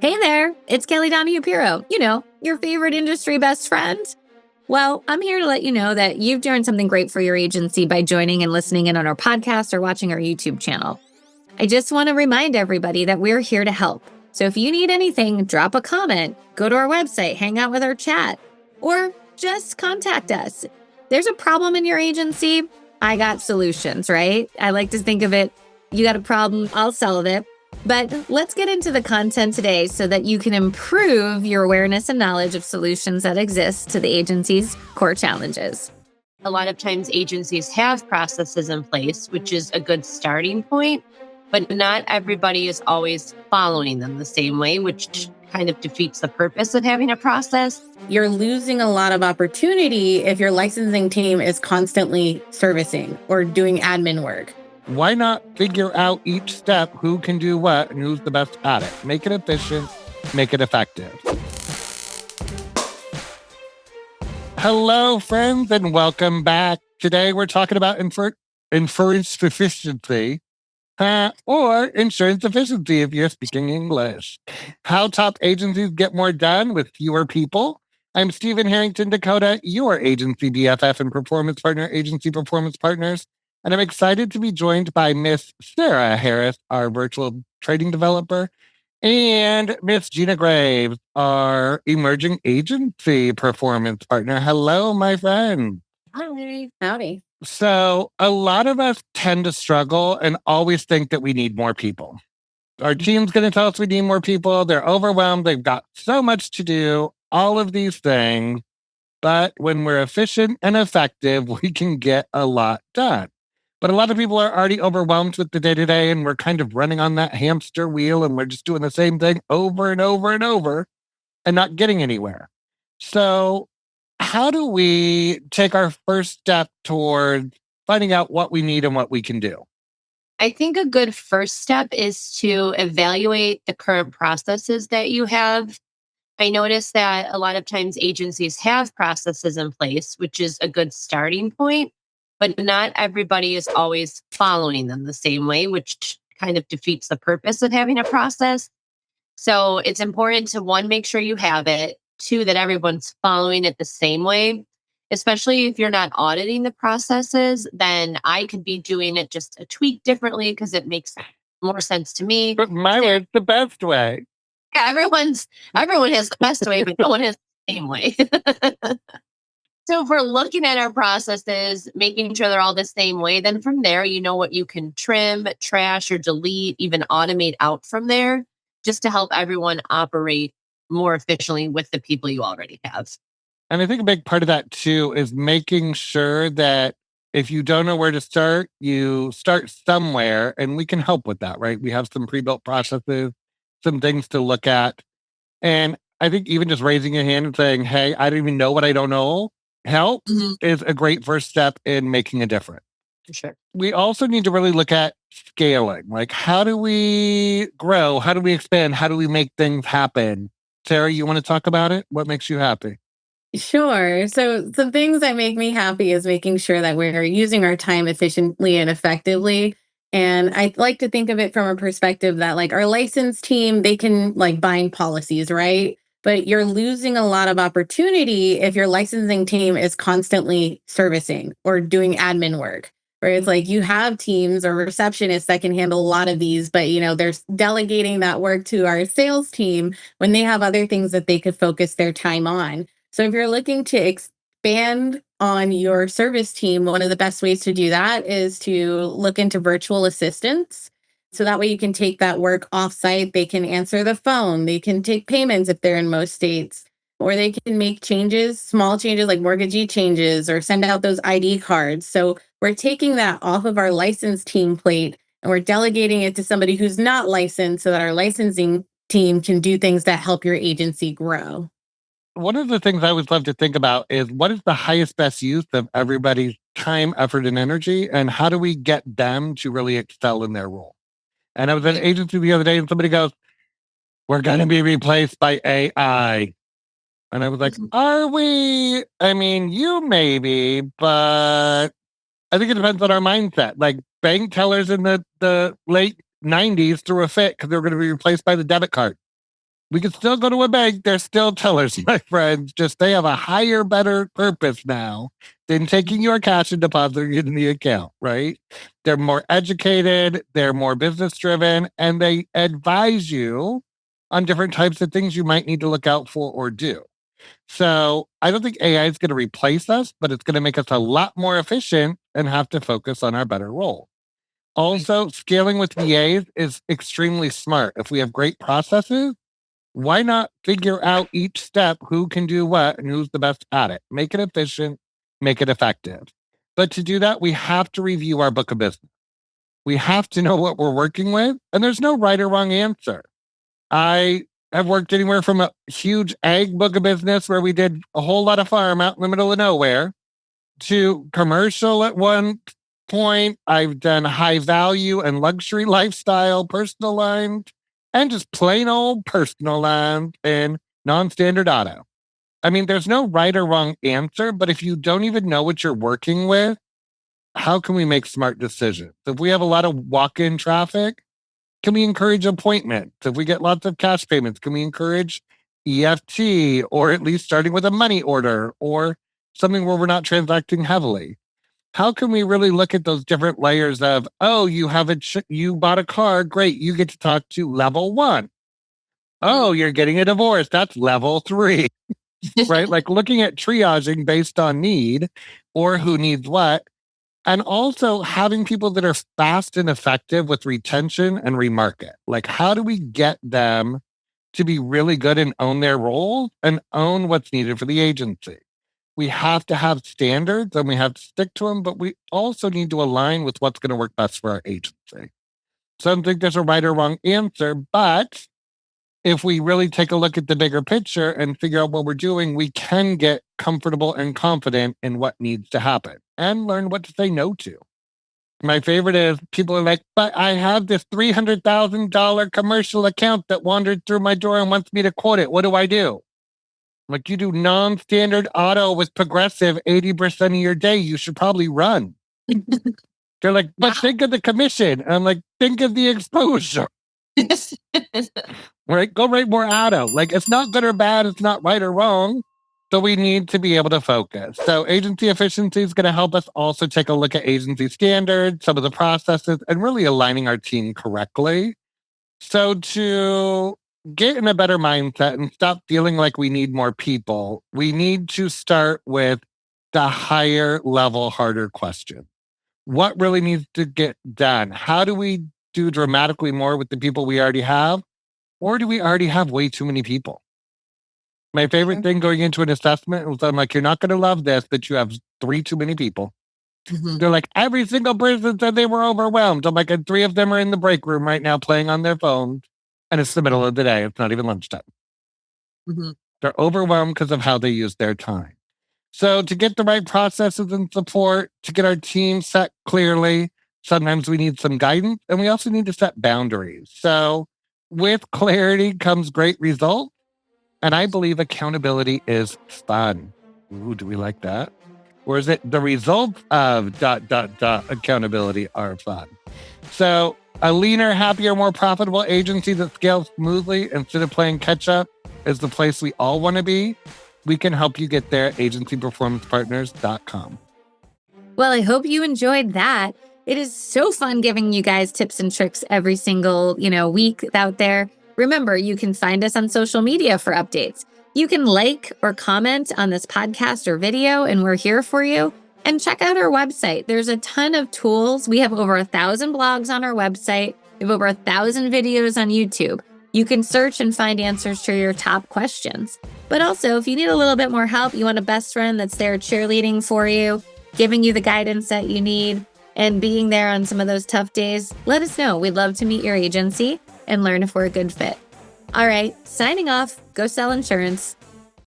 Hey there, it's Kelly Donahue-Piro, your favorite industry best friend. Well, I'm here to let you know that you've done something great for your agency by joining and listening in on our podcast or watching our YouTube channel. I just want to remind everybody that we're here to help. So if you need anything, drop a comment, go to our website, hang out with our chat, or just contact us. There's a problem in your agency, I got solutions, right? I like to think of it, you got a problem, I'll solve it. But let's get into the content today so that you can improve your awareness and knowledge of solutions that exist to the agency's core challenges. A lot of times agencies have processes in place, which is a good starting point, but not everybody is always following them the same way, which kind of defeats the purpose of having a process. You're losing a lot of opportunity if your licensing team is constantly servicing or doing admin work. Why not figure out each step, who can do what and who's the best at it? Make it efficient, make it effective. Hello, friends, and welcome back. Today, we're talking about insurance efficiency, or insurance efficiency if you're speaking English. How top agencies get more done with fewer people. I'm Stephen Harrington Dakota, your agency BFF and performance partner, Agency Performance Partners. And I'm excited to be joined by Miss Sarah Harris, our virtual trading developer, and Miss Gina Graves, our emerging agency performance partner. Hello, my friend. Hi. Howdy. So a lot of us tend to struggle and always think that we need more people. Our team's going to tell us we need more people. They're overwhelmed. They've got so much to do, all of these things. But when we're efficient and effective, we can get a lot done. But a lot of people are already overwhelmed with the day-to-day, and we're kind of running on that hamster wheel, and we're just doing the same thing over and over and over and not getting anywhere. So how do we take our first step toward finding out what we need and what we can do? I think a good first step is to evaluate the current processes that you have. I notice that a lot of times agencies have processes in place, which is a good starting point, but not everybody is always following them the same way, which kind of defeats the purpose of having a process. So it's important to, one, make sure you have it, two, that everyone's following it the same way. Especially if you're not auditing the processes, then I could be doing it just a tweak differently because it makes more sense to me. But my way is the best way. Yeah, everyone has the best way, but no one has the same way. So if we're looking at our processes, making sure they're all the same way, then from there, you know what you can trim, trash, or delete, even automate out from there, just to help everyone operate more efficiently with the people you already have. And I think a big part of that too is making sure that if you don't know where to start, you start somewhere, and we can help with that, right? We have some pre-built processes, some things to look at. And I think even just raising your hand and saying, hey, I don't even know what I don't know, help is a great first step in making a difference. For sure. We also need to really look at scaling. Like, how do we grow? How do we expand? How do we make things happen? Sarah, you want to talk about it? What makes you happy? Sure. So some things that make me happy is making sure that we're using our time efficiently and effectively. And I like to think of it from a perspective that like our license team, they can like bind policies, right? But you're losing a lot of opportunity if your licensing team is constantly servicing or doing admin work. Where it's like you have teams or receptionists that can handle a lot of these, but they're delegating that work to our sales team when they have other things that they could focus their time on. So if you're looking to expand on your service team, one of the best ways to do that is to look into virtual assistants. So that way you can take that work offsite. They can answer the phone. They can take payments if they're in most states, or they can make changes, small changes like mortgagee changes, or send out those ID cards. So we're taking that off of our license team plate and we're delegating it to somebody who's not licensed so that our licensing team can do things that help your agency grow. One of the things I always love to think about is what is the highest best use of everybody's time, effort, and energy, and how do we get them to really excel in their role? And I was at an agency the other day and somebody goes, we're going to be replaced by AI. And I was like, are we? I mean, you maybe, but I think it depends on our mindset. Like bank tellers in the late 90s threw a fit because they were going to be replaced by the debit card. We could still go to a bank. They're still tellers, my friends. Just they have a higher, better purpose now than taking your cash and depositing it in the account, right? They're more educated, they're more business driven, and they advise you on different types of things you might need to look out for or do. So I don't think AI is going to replace us, but it's going to make us a lot more efficient and have to focus on our better role. Also, scaling with VAs is extremely smart. If we have great processes, why not figure out each step who can do what and who's the best at it? Make it efficient, make it effective. But to do that, we have to review our book of business. We have to know what we're working with, and there's no right or wrong answer. I have worked anywhere from a huge ag book of business where we did a whole lot of farm out in the middle of nowhere to commercial at one point. I've done high value and luxury lifestyle, personal lines, and just plain old personal lines and non-standard auto. I mean, there's no right or wrong answer, but if you don't even know what you're working with, how can we make smart decisions? If we have a lot of walk-in traffic, can we encourage appointments? If we get lots of cash payments, can we encourage EFT or at least starting with a money order or something where we're not transacting heavily? How can we really look at those different layers of, oh, you bought a car, great, you get to talk to level 1. Oh, you're getting a divorce, that's level 3, right? Like looking at triaging based on need or who needs what, and also having people that are fast and effective with retention and remarket. Like, how do we get them to be really good and own their roles and own what's needed for the agency? We have to have standards and we have to stick to them, but we also need to align with what's going to work best for our agency. So I don't think there's a right or wrong answer, but if we really take a look at the bigger picture and figure out what we're doing, we can get comfortable and confident in what needs to happen and learn what to say no to. My favorite is people are like, but I have this $300,000 commercial account that wandered through my door and wants me to quote it. What do I do? Like, you do non-standard auto with Progressive 80% of your day, you should probably run. They're like, but think of the commission. And I'm like, think of the exposure. Right? Go write more auto. Like, it's not good or bad. It's not right or wrong. So we need to be able to focus. So agency efficiency is going to help us also take a look at agency standards, some of the processes, and really aligning our team correctly. So to get in a better mindset and stop feeling like we need more people, we need to start with the higher level, harder question. What really needs to get done? How do we do dramatically more with the people we already have? Or do we already have way too many people? My favorite thing going into an assessment was I'm like, you're not going to love this, but you have 3 too many people. They're like, every single person said they were overwhelmed. I'm like, and 3 of them are in the break room right now playing on their phones. And it's the middle of the day. It's not even lunchtime. They're overwhelmed because of how they use their time. So to get the right processes and support, to get our team set clearly, sometimes we need some guidance and we also need to set boundaries. So with clarity comes great results. And I believe accountability is fun. Ooh, do we like that? Or is it the results of ... accountability are fun? So a leaner, happier, more profitable agency that scales smoothly instead of playing catch up is the place we all want to be. We can help you get there at agencyperformancepartners.com. Well, I hope you enjoyed that. It is so fun giving you guys tips and tricks every single, week out there. Remember, you can find us on social media for updates. You can like or comment on this podcast or video, and we're here for you. And check out our website. There's a ton of tools. We have over 1,000 blogs on our website. We have over 1,000 videos on YouTube. You can search and find answers to your top questions. But also, if you need a little bit more help, you want a best friend that's there cheerleading for you, giving you the guidance that you need, and being there on some of those tough days, let us know. We'd love to meet your agency and learn if we're a good fit. All right, signing off. Go sell insurance.